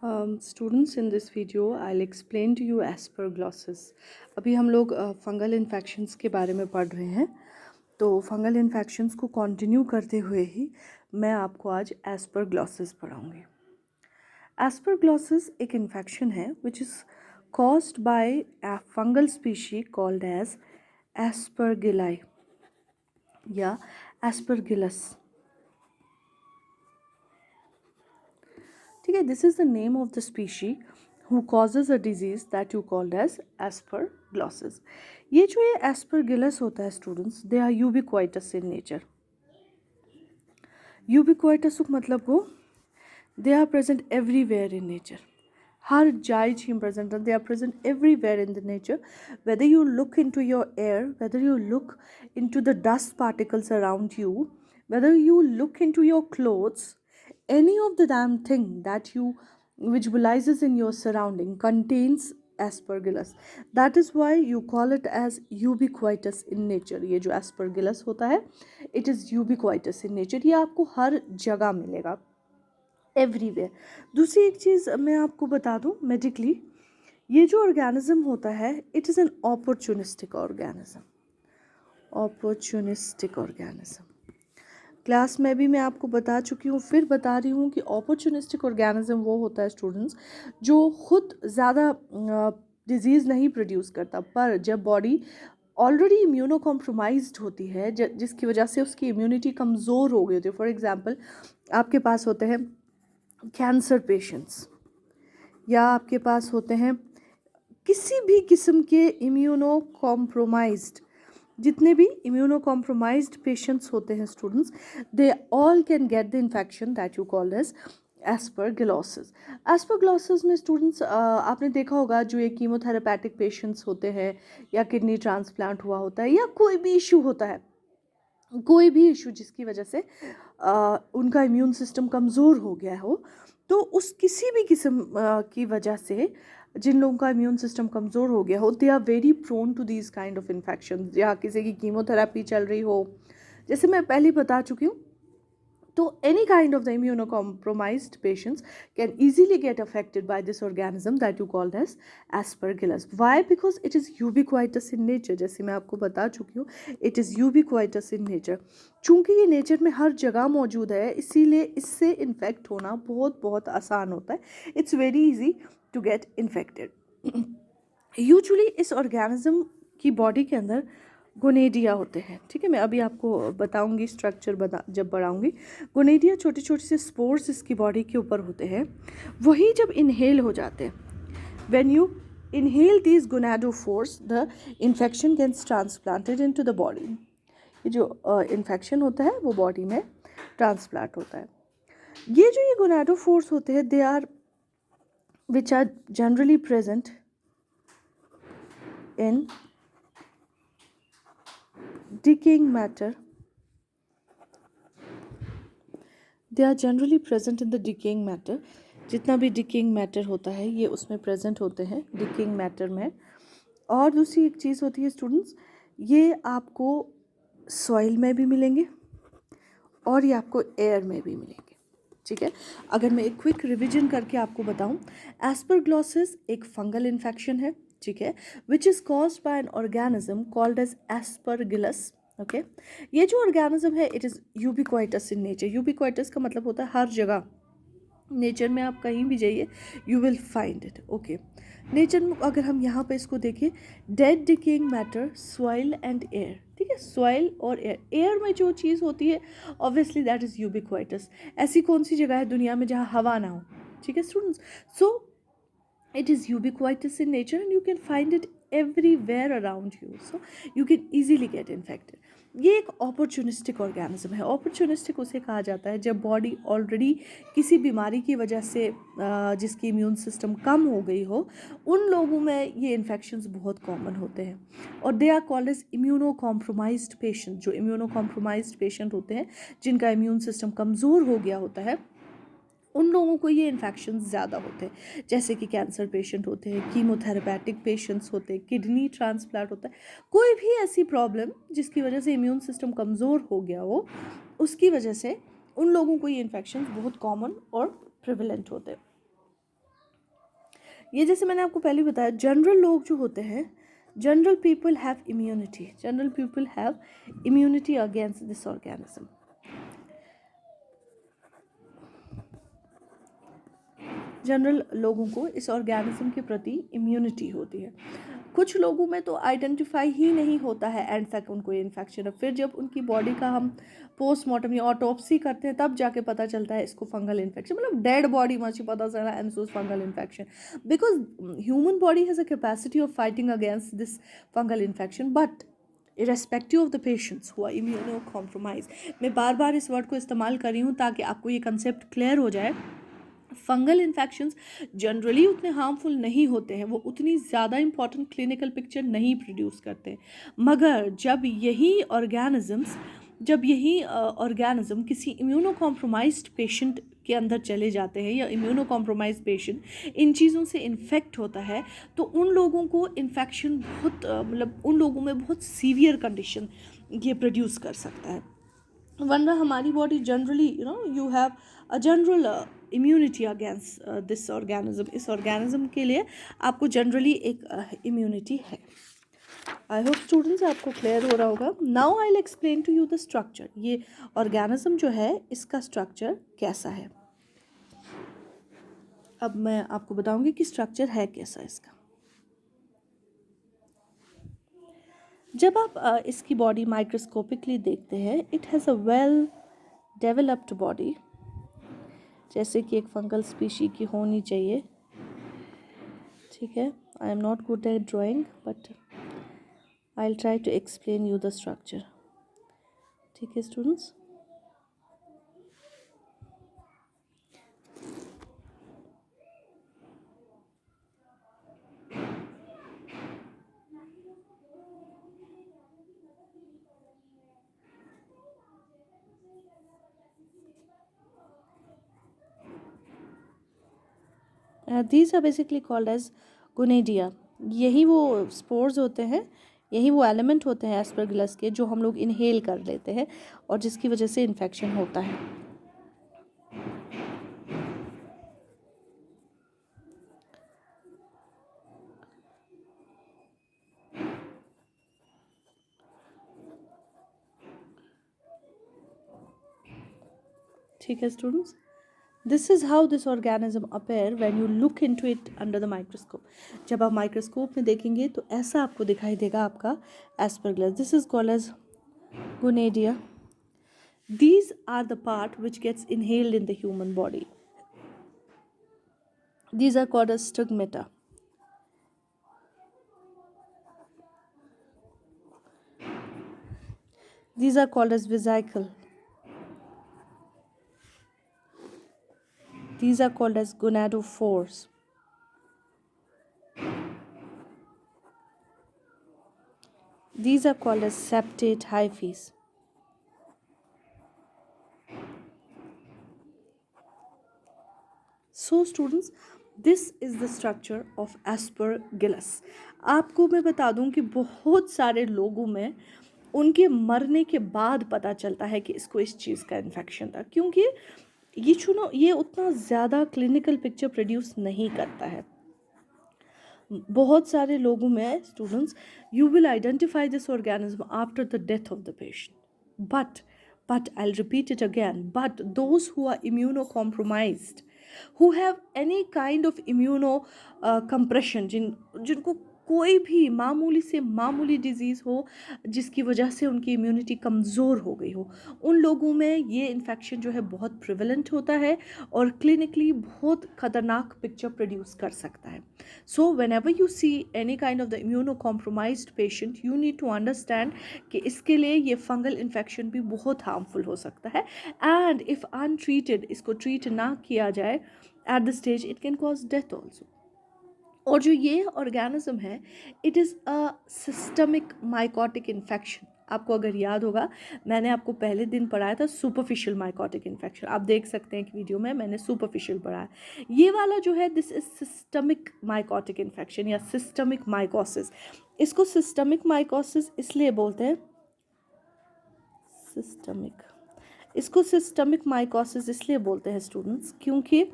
Students, in this video I'll explain to you aspergillosis. अभी हम लोग फंगल इन्फेक्शंस के बारे में पढ़ रहे हैं, तो फंगल इन्फेक्शंस को कंटिन्यू करते हुए ही मैं आपको आज aspergillosis पढ़ाऊँगी. Aspergillosis एक इन्फेक्शन है which is caused by a fungal species called as aspergilli या aspergillus. ठीक है, this is the name of the species who causes a disease that you called as aspergillosis. ये जो ये एस्परगिलस होता है students, they are ubiquitous in nature. Ubiquitous मतलब वो they are present everywhere in nature. हर जाय छीम present, they are present everywhere in the nature. Whether you look into your air, whether you look into the dust particles around you, whether you look into your clothes, any of the damn thing that you visualizes in your surrounding contains aspergillus. That is why you call it as ubiquitous in nature. ये जो aspergillus होता है, it is ubiquitous in nature. ये आपको हर जगह मिलेगा, everywhere. दूसरी एक चीज़ मैं आपको बता दूँ medically, ये जो organism होता है, it is an opportunistic organism. Opportunistic organism. Class में भी मैं आपको बता चुकी हूँ, फिर बता रही हूँ कि ऑपर्चुनिस्टिक ऑर्गेनिज्म वो होता है स्टूडेंट्स जो खुद ज़्यादा डिजीज़ नहीं प्रोड्यूस करता, पर जब बॉडी ऑलरेडी इम्यूनो कॉम्प्रोमाइज्ड होती है, जिसकी वजह से उसकी इम्यूनिटी कमज़ोर हो गई होती है. फॉर एग्जांपल, आपके पास होते हैं कैंसर पेशेंट्स, या आपके पास होते हैं किसी भी किस्म के इम्यूनो कॉम्प्रोमाइज्ड, जितने भी इम्यूनो कॉम्प्रोमाइज्ड पेशेंट्स होते हैं students, they all can get the infection that you call as aspergillosis. Aspergillosis में स्टूडेंट्स आपने देखा होगा, जो ये कीमोथेरेपैटिक पेशेंट्स होते हैं, या किडनी ट्रांसप्लांट हुआ होता है, या कोई भी इशू होता है, कोई भी इशू जिसकी वजह से उनका इम्यून सिस्टम कमज़ोर हो गया हो, तो उस किसी भी किस्म की वजह से जिन लोगों का इम्यून सिस्टम कमज़ोर हो गया हो, they are very prone to these kind of infection. या किसी की कीमोथेरेपी चल रही हो, जैसे मैं पहले बता चुकी हूँ, तो any kind of the immunocompromised patients can easily get affected by this organism that you called as aspergillus. Why? Because it is ubiquitous in nature. जैसे मैं आपको बता चुकी हूँ, it is ubiquitous in nature. चूँकि ये नेचर में हर जगह मौजूद है, इसीलिए इससे इन्फेक्ट होना बहुत बहुत आसान होता है. It's very easy to get infected. Usually इस ऑर्गेनिज्म की बॉडी के अंदर गोनेडिया होते हैं. ठीक है, मैं अभी आपको बताऊंगी स्ट्रक्चर जब बढ़ाऊंगी. गोनेडिया छोटे छोटे से स्पोर्स इसकी बॉडी के ऊपर होते हैं. वही जब इनहेल हो जाते हैं, when you inhale these conidiophores, the infection gets transplanted into the body. ये जो इन्फेक्शन होता है वो बॉडी में ट्रांसप्लांट होता है. ये जो ये गोनाडोफोर्स होते हैं, they are which are generally present in decaying matter. They are generally present in the decaying matter. जितना भी decaying matter होता है, ये उसमें present होते हैं decaying matter में. और दूसरी एक चीज़ होती है स्टूडेंट्स, ये आपको सॉइल में भी मिलेंगे और ये आपको एयर में भी मिलेंगे. ठीक है, अगर मैं एक क्विक रिविजन करके आपको बताऊं, एस्परग्लॉसिस एक फंगल इन्फेक्शन है. ठीक है, which is caused by an organism called as Aspergillus. Okay, ये जो ऑर्गेनिज्म है, it is ubiquitous in nature. Ubiquitous का मतलब होता है हर जगह. नेचर में आप कहीं भी जाइए, you will find it. Okay, nature में अगर हम यहाँ पे इसको देखें, dead decaying matter, soil and air. ठीक है, सॉइल और एयर. एयर में जो चीज़ होती है, ऑब्वियसली दैट इज़ यूबिक्वाइटस. ऐसी कौन सी जगह है दुनिया में जहाँ हवा ना हो? ठीक है students, so it is ubiquitous in nature and you can find it everywhere around you, so you can easily get infected. ये एक opportunistic organism है. opportunistic उसे कहा जाता है जब बॉडी ऑलरेडी किसी बीमारी की वजह से जिसकी इम्यून सिस्टम कम हो गई हो, उन लोगों में ये इन्फेक्शंस बहुत कॉमन होते हैं. और they are called as immunocompromised patient. जो इम्यूनो कॉम्प्रोमाइज्ड पेशेंट होते हैं, जिनका इम्यून सिस्टम कमज़ोर हो गया होता है, उन लोगों को ये इन्फेक्शन ज़्यादा होते हैं. जैसे कि कैंसर पेशेंट होते हैं, कीमोथेरेपैटिक पेशेंट्स होते हैं, किडनी ट्रांसप्लांट होता है, कोई भी ऐसी प्रॉब्लम जिसकी वजह से इम्यून सिस्टम कमज़ोर हो गया हो, उसकी वजह से उन लोगों को ये इन्फेक्शन बहुत कॉमन और प्रिवेलेंट होते हैं. ये जैसे मैंने आपको पहले बताया, जनरल लोग जो होते हैं, general people have immunity, general people have immunity against this organism. General लोगों को इस ऑर्गेनिज्म के प्रति इम्यूनिटी होती है। कुछ लोगों में तो आइडेंटिफाई ही नहीं होता है एंड तक उनको इन्फेक्शन है, फिर जब उनकी बॉडी का हम पोस्टमार्टम या ऑटोप्सी करते हैं तब जाके पता चलता है इसको फंगल इन्फेक्शन, मतलब डेड बॉडी में ही पता चला एमसूस fungal infection, because human body has a capacity of fighting against this fungal infection, but irrespective of the patients who are immunocompromised। मैं बार बार इस वर्ड को इस्तेमाल कर रही हूँ ताकि आपको ये कंसेप्ट क्लियर हो जाए। फंगल इन्फेक्शंस जनरली उतने हार्मफुल नहीं होते हैं, वो उतनी ज़्यादा इंपॉर्टेंट क्लिनिकल पिक्चर नहीं प्रोड्यूस करते, मगर जब यही ऑर्गेनिज्म किसी इम्यूनो कॉम्प्रोमाइज्ड पेशेंट के अंदर चले जाते हैं या इम्यूनो कॉम्प्रोमाइज्ड पेशेंट इन चीज़ों से इन्फेक्ट होता है, तो उन लोगों को इन्फेक्शन बहुत मतलब उन लोगों में बहुत सीवियर कंडीशन ये प्रोड्यूस कर सकता है। वरना हमारी body generally you have a general immunity against this organism. इस ऑर्गेनिज्म के लिए आपको जनरली एक इम्यूनिटी है। आई होप स्टूडेंट्स आपको क्लियर हो रहा होगा। Now I will explain to you the structure. ये ऑर्गेनिज्म जो है इसका स्ट्रक्चर कैसा है, अब मैं आपको बताऊंगी कि स्ट्रक्चर है कैसा इसका। जब आप इसकी बॉडी माइक्रोस्कोपिकली देखते हैं, it has a well developed body, जैसे कि एक फंगल स्पीशी की होनी चाहिए। ठीक है, I am not good at drawing but I will try to explain you the structure. ठीक है students, these are basically called as gonidia. यही वो स्पोर्स होते हैं, यही वो एलिमेंट होते हैं एस्परगिलस के जो हम लोग इनहेल कर लेते हैं और जिसकी वजह से इन्फेक्शन होता है। ठीक है students, this is how this organism appear when you look into it under the microscope. जब आप माइक्रोस्कोप में देखेंगे तो ऐसा आपको दिखाई देगा आपका aspergillus. This is called as conidia. These are the part which gets inhaled in the human body. These are called as stigmata. These are called as vesicle. These are called as gonadophores. These are called as septate hyphae. So students, this is the structure of aspergillus. आपको मैं बता दूं कि बहुत सारे लोगों में उनके मरने के बाद पता चलता है कि इसको इस चीज़ का इन्फेक्शन था, क्योंकि ये उतना ज़्यादा क्लिनिकल पिक्चर प्रोड्यूस नहीं करता है। बहुत सारे लोगों में students, you will identify this organism after the death of the patient, but I'll repeat it again, but those who are immunocompromised, who have any kind of compression, जिनको कोई भी मामूली से मामूली डिजीज़ हो जिसकी वजह से उनकी इम्यूनिटी कमज़ोर हो गई हो, उन लोगों में ये इन्फेक्शन जो है बहुत प्रिवेलेंट होता है और क्लिनिकली बहुत ख़तरनाक पिक्चर प्रोड्यूस कर सकता है। So whenever you see any kind of the immunocompromised patient, you need to understand कि इसके लिए ये फंगल इन्फेक्शन भी बहुत हार्मफुल हो सकता है, एंड इफ़ अनट्रीटेड, इसको ट्रीट ना किया जाए at the stage, it can cause death also. और जो ये ऑर्गेनिज्म है, it is a systemic mycotic infection. आपको अगर याद होगा, मैंने आपको पहले दिन पढ़ाया था सुपरफिशियल माइकोटिक इन्फेक्शन। आप देख सकते हैं कि वीडियो में मैंने सुपरफिशियल पढ़ाया। ये वाला जो है, this is systemic mycotic infection या सिस्टमिक माइकोसिस। इसको सिस्टमिक माइकोसिस इसलिए बोलते हैं, सिस्टमिक, इसको सिस्टमिक माइकोसिस इसलिए बोलते हैं स्टूडेंट्स क्योंकि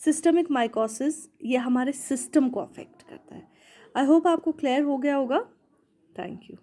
सिस्टमिक माइकोसिस ये हमारे सिस्टम को अफेक्ट करता है। आई होप आपको क्लियर हो गया होगा। Thank you.